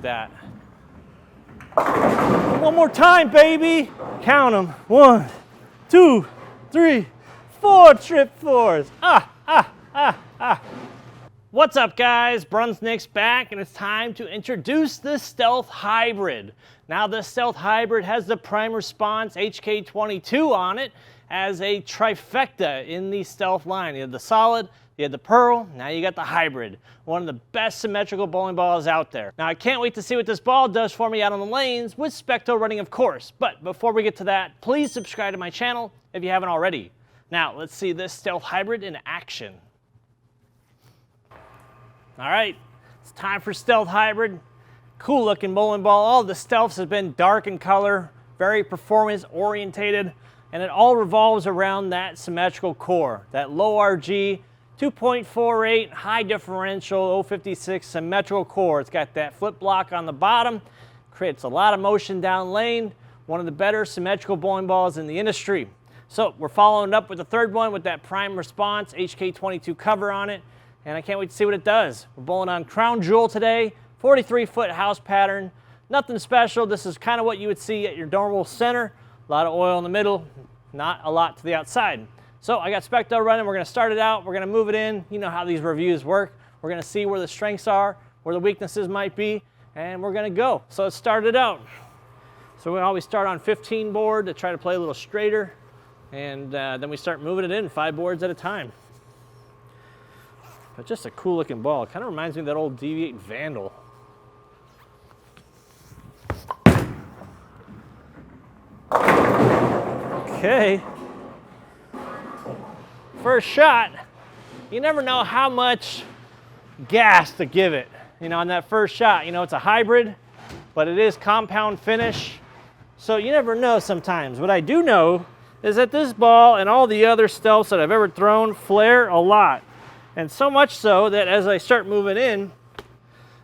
that. One more time, baby. Count them. 1, 2, 3, 4 trip fours. What's up, guys? BrunsNick's back, and it's time to introduce the Stealth Hybrid. Now, the Stealth Hybrid has the Prime Response HK22 on it as a trifecta in the Stealth line. You had the Solid, you had the Pearl, now you got the Hybrid. One of the best symmetrical bowling balls out there. Now, I can't wait to see what this ball does for me out on the lanes with SPECTO running, of course. But before we get to that, please subscribe to my channel if you haven't already. Now, let's see this Stealth Hybrid in action. All right, it's time for Stealth Hybrid. Cool looking bowling ball. All of the Stealths have been dark in color, very performance orientated, and it all revolves around that symmetrical core, that low RG, 2.48 high differential 056 symmetrical core. It's got that flip block on the bottom, creates a lot of motion down lane, one of the better symmetrical bowling balls in the industry. So we're following up with the third one with that Prime Response HK22 cover on it. And I can't wait to see what it does. We're bowling on Crown Jewel today, 43-foot house pattern. Nothing special. This is kind of what you would see at your normal center. A lot of oil in the middle, not a lot to the outside. So I got SPECTO running. We're going to start it out. We're going to move it in. You know how these reviews work. We're going to see where the strengths are, where the weaknesses might be, and we're going to go. So let's start it out. So we always start on 15 board to try to play a little straighter, and then we start moving it in 5 boards at a time. But just a cool looking ball. It kind of reminds me of that old Deviate Vandal. Okay. First shot, you never know how much gas to give it. You know, on that first shot, you know, it's a hybrid, but it is compound finish. So you never know sometimes. What I do know is that this ball and all the other Stealths that I've ever thrown flare a lot. And so much so that as I start moving in,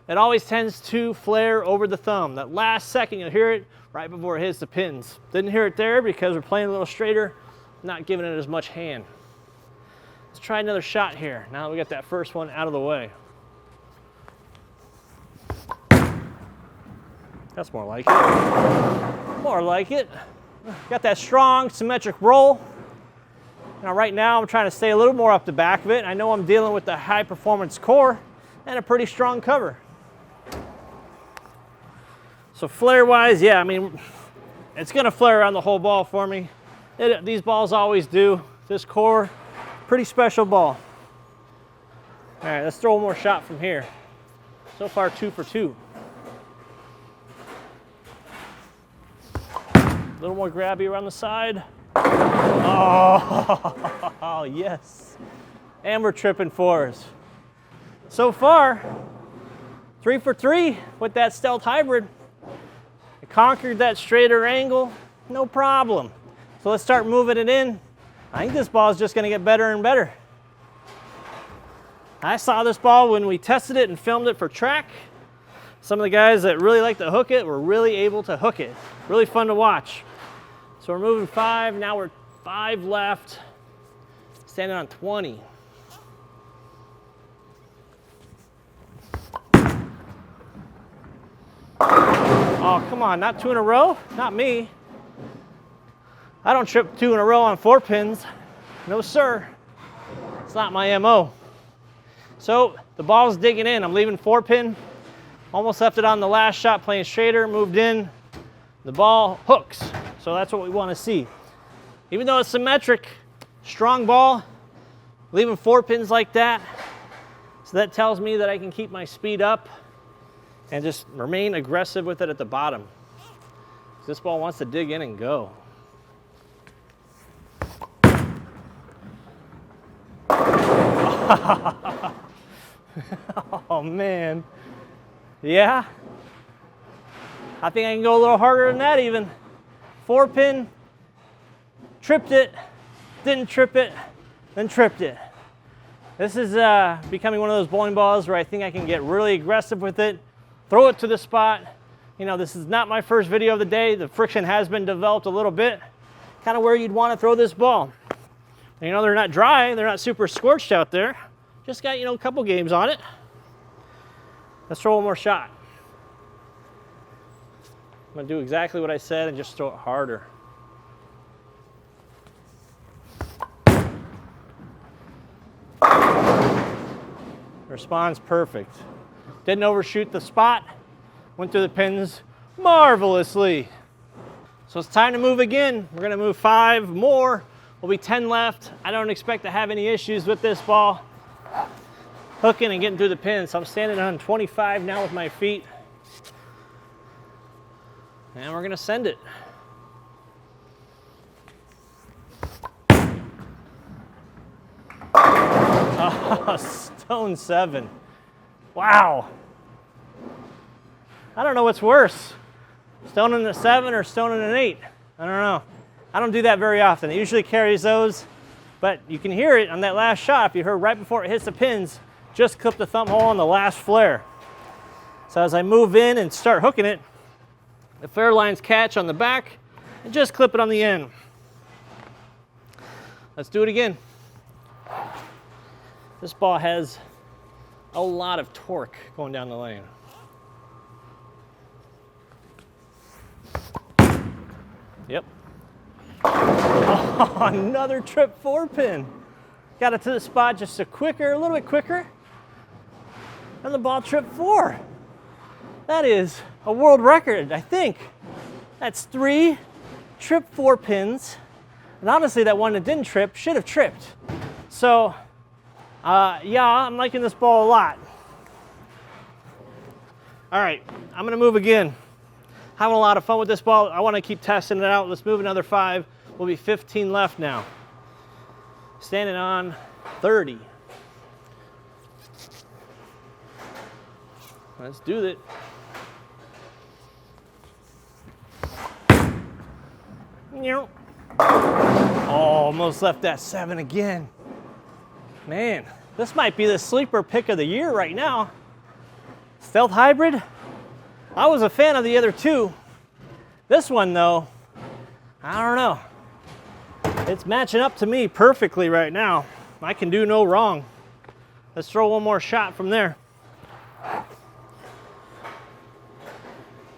it always tends to flare over the thumb. That last second, you'll hear it right before it hits the pins. Didn't hear it there because we're playing a little straighter, not giving it as much hand. Let's try another shot here. Now that we got that first one out of the way. That's more like it. More like it. Got that strong, symmetric roll. Now right now I'm trying to stay a little more up the back of it. I know I'm dealing with the high performance core and a pretty strong cover. So flare wise, yeah, I mean, it's gonna flare around the whole ball for me. These balls always do. This core, pretty special ball. All right, let's throw one more shot from here. So far 2 for 2. A little more grabby around the side. Oh, yes. And we're tripping 4s. So far, 3 for 3 with that Stealth Hybrid. I conquered that straighter angle, no problem. So let's start moving it in. I think this ball is just going to get better and better. I saw this ball when we tested it and filmed it for track. Some of the guys that really like to hook it were really able to hook it. Really fun to watch. So we're moving 5, now we're 5 left, standing on 20. Oh, come on, not 2 in a row? Not me. I don't trip 2 in a row on 4 pins. No, sir. It's not my MO. So the ball's digging in. I'm leaving 4 pin. Almost left it on the last shot, playing straighter, moved in. The ball hooks. So that's what we want to see. Even though it's symmetric, strong ball, leaving 4 pins like that. So that tells me that I can keep my speed up and just remain aggressive with it at the bottom. This ball wants to dig in and go. Oh man. Yeah. I think I can go a little harder than that even. 4 pin, tripped it, didn't trip it, then tripped it. This is becoming one of those bowling balls where I think I can get really aggressive with it, throw it to the spot. You know, this is not my first video of the day. The friction has been developed a little bit. Kind of where you'd want to throw this ball. You know, they're not dry, they're not super scorched out there. Just got, you know, a couple games on it. Let's throw one more shot. I'm gonna do exactly what I said and just throw it harder. Response perfect. Didn't overshoot the spot. Went through the pins marvelously. So it's time to move again. We're gonna move 5 more. Will be 10 left. I don't expect to have any issues with this ball hooking and getting through the pins. So I'm standing on 25 now with my feet. And we're gonna send it. Oh, stone 7. Wow. I don't know what's worse, stoning a 7 or stoning an 8. I don't know. I don't do that very often. It usually carries those, but you can hear it on that last shot. If you heard right before it hits the pins, just clip the thumb hole on the last flare. So as I move in and start hooking it, the flare lines catch on the back and just clip it on the end. Let's do it again. This ball has a lot of torque going down the lane. Yep. Oh, another trip 4 pin. Got it to the spot just a little bit quicker. And the ball tripped 4. That is a world record, I think. That's 3 trip 4 pins. And honestly, that one that didn't trip should have tripped. So, yeah, I'm liking this ball a lot. All right, I'm gonna move again. Having a lot of fun with this ball. I wanna keep testing it out. Let's move another 5. Will be 15 left now. Standing on 30. Let's do it. Oh, almost left that 7 again. Man, this might be the sleeper pick of the year right now. Stealth Hybrid. I was a fan of the other 2. This one though, I don't know. It's matching up to me perfectly right now. I can do no wrong. Let's throw one more shot from there.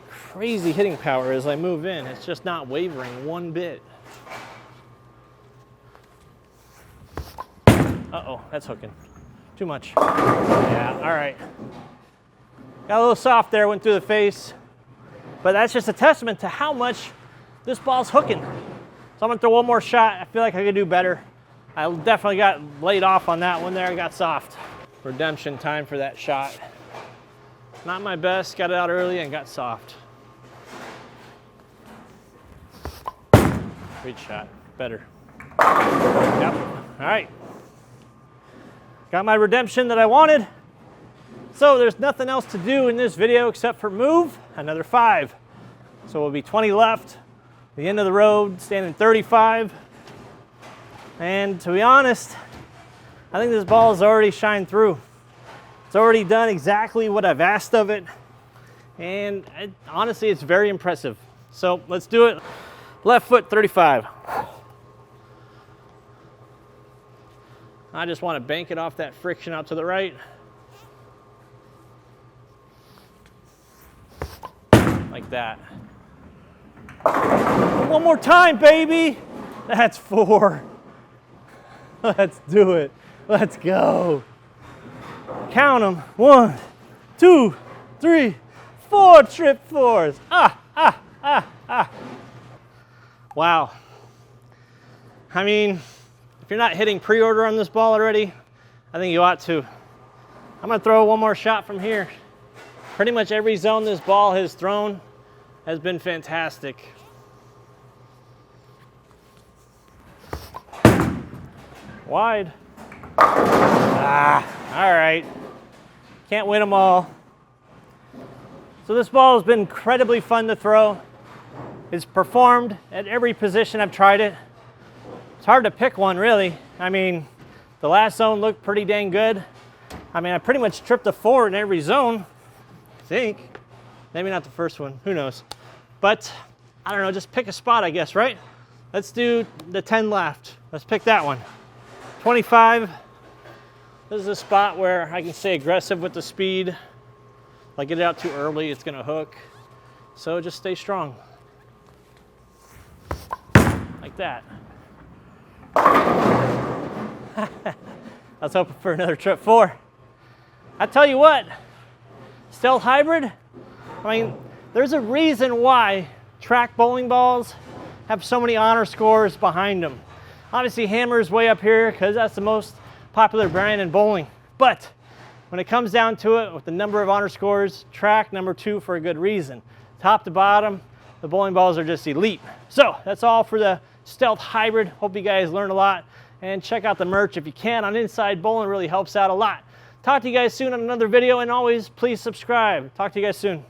Crazy hitting power as I move in. It's just not wavering one bit. Uh-oh, that's hooking. Too much. Yeah, all right. Got a little soft there, went through the face. But that's just a testament to how much this ball's hooking. So I'm gonna throw one more shot. I feel like I could do better. I definitely got laid off on that one there. I got soft. Redemption time for that shot. Not my best, got it out early and got soft. Great shot, better. Yep, all right. Got my redemption that I wanted. So there's nothing else to do in this video except for move another 5. So we'll be 20 left, the end of the road, standing 35. And to be honest, I think this ball has already shined through. It's already done exactly what I've asked of it. And honestly, it's very impressive. So let's do it. Left foot, 35. I just want to bank it off that friction out to the right. Like that. One more time, baby. That's 4. Let's do it. Let's go. Count them. 1, 2, 3, 4 trip 4s. Wow. I mean, if you're not hitting pre-order on this ball already, I think you ought to. I'm gonna throw one more shot from here. Pretty much every zone this ball has thrown has been fantastic. Wide. All right. Can't win them all. So this ball has been incredibly fun to throw. It's performed at every position I've tried it. It's hard to pick one, really. I mean, the last zone looked pretty dang good. I mean, I pretty much tripped a 4 in every zone, I think. Maybe not the first one, who knows. But, I don't know, just pick a spot, I guess, right? Let's do the 10 left. Let's pick that one. 25. This is a spot where I can stay aggressive with the speed. If I get it out too early, it's gonna hook. So just stay strong. Like that. I was hoping for another trip 4. I tell you what, Stealth Hybrid, I mean, there's a reason why track bowling balls have so many honor scores behind them. Obviously, Hammer's way up here because that's the most popular brand in bowling. But when it comes down to it, with the number of honor scores, track number 2 for a good reason. Top to bottom, the bowling balls are just elite. So that's all for the Stealth Hybrid. Hope you guys learned a lot. And check out the merch if you can on Inside Bowling. Really helps out a lot. Talk to you guys soon on another video, and always please subscribe. Talk to you guys soon.